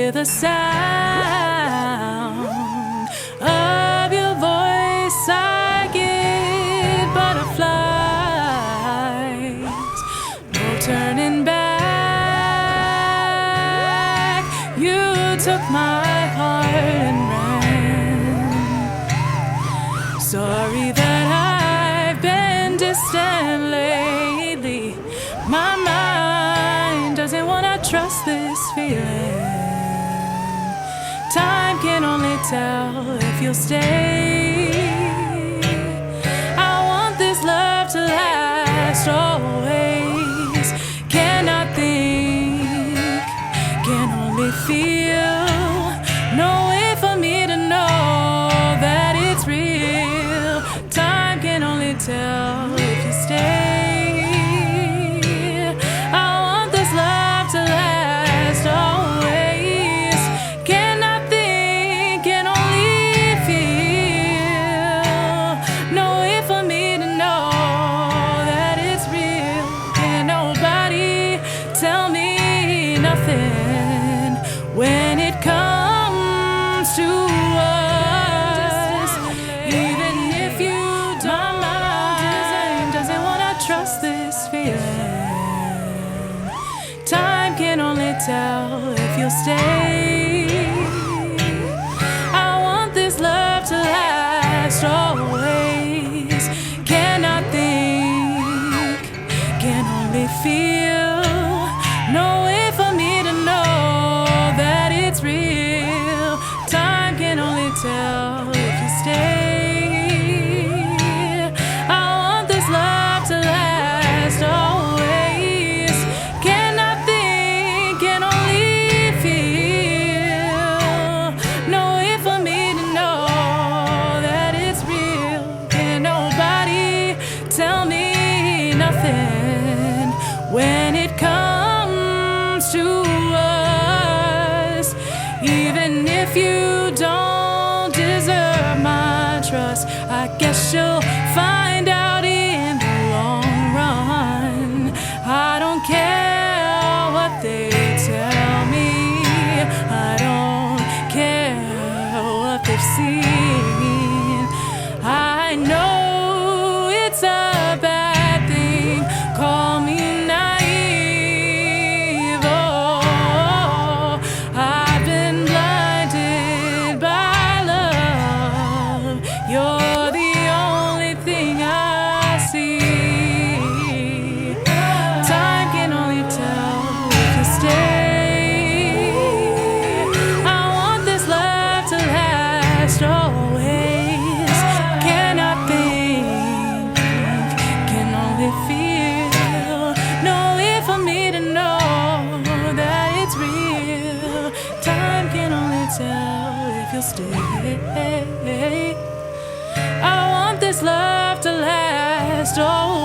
hear the sound of your voice, I get butterflies. No turning back. You took my heart and ran. Sorry that I've been distant lately. My mind doesn't wanna trust this feeling. Time can only tell if you'll stay. I want this love to last always. Cannot think, can only feel. No way for me to know that it's real. Time can only tell if you stay. Tell me nothing when it comes to us. Even if you don't mind, doesn't wanna trust this feeling. Time can only tell if you'll stay. I want this love to last always. Cannot think, can only feel. No way for me to know that it's real. Time can only tell if you stay. I want this love to last always. Cannot think, can only feel. No way for me to know that it's real. Can nobody tell me nothing when it comes to us. Even if you don't deserve my trust, I guess you'll find out in the long run. I don't care what they tell me, I don't care what they've seen. I know it's a bad thing, call me you're the only thing I see. Time can only tell if you stay. I want this love to last always. Cannot think, can only feel. No way for me to know that it's real. Time can only tell if you'll stay. I want this love to last always.